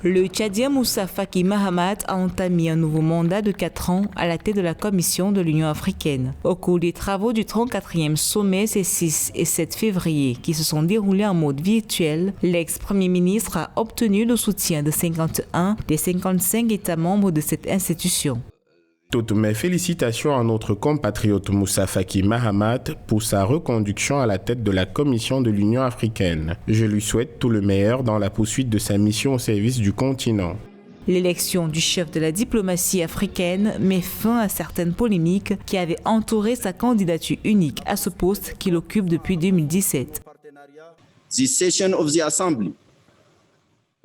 Le Tchadien Moussa Faki Mahamat a entamé un nouveau mandat de 4 ans à la tête de la Commission de l'Union africaine. Au cours des travaux du 34e sommet ces 6 et 7 février qui se sont déroulés en mode virtuel, l'ex-premier ministre a obtenu le soutien de 51 des 55 États membres de cette institution. Toutes mes félicitations à notre compatriote Moussa Faki Mahamat pour sa reconduction à la tête de la Commission de l'Union africaine. Je lui souhaite tout le meilleur dans la poursuite de sa mission au service du continent. L'élection du chef de la diplomatie africaine met fin à certaines polémiques qui avaient entouré sa candidature unique à ce poste qu'il occupe depuis 2017.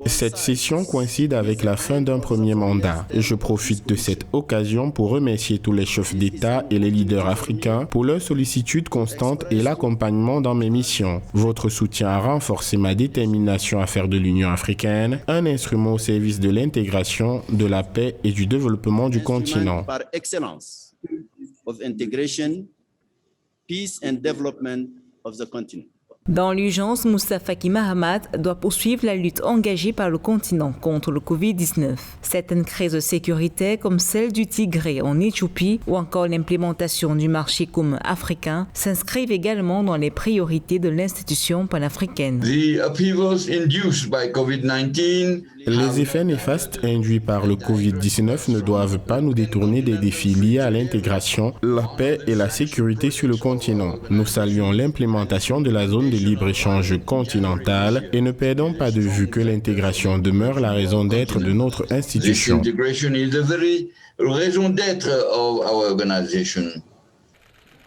Cette session coïncide avec la fin d'un premier mandat et je profite de cette occasion pour remercier tous les chefs d'État et les leaders africains pour leur sollicitude constante et l'accompagnement dans mes missions. Votre soutien a renforcé ma détermination à faire de l'Union africaine un instrument au service de l'intégration, de la paix et du développement du continent. Par excellence of integration, peace and development of the continent. Dans l'urgence, Moussa Faki Mahamat doit poursuivre la lutte engagée par le continent contre le Covid-19. Certaines crises sécuritaires comme celle du Tigré en Éthiopie ou encore l'implémentation du marché commun africain s'inscrivent également dans les priorités de l'institution panafricaine. Les effets néfastes induits par le Covid-19 ne doivent pas nous détourner des défis liés à l'intégration, la paix et la sécurité sur le continent. Nous saluons l'implémentation de la zone de libre-échange continentale et ne perdons pas de vue que l'intégration demeure la raison d'être de notre institution.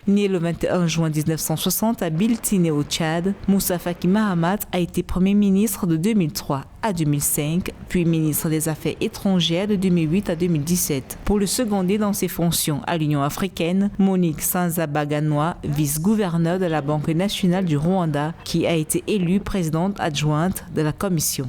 Né le 21 juin 1960 à Biltine au Tchad, Moussa Faki Mahamat a été Premier ministre de 2003 à 2005, puis ministre des Affaires étrangères de 2008 à 2017. Pour le seconder dans ses fonctions à l'Union africaine, Monique Sanzabaganwa, vice-gouverneur de la Banque nationale du Rwanda, qui a été élue présidente adjointe de la Commission.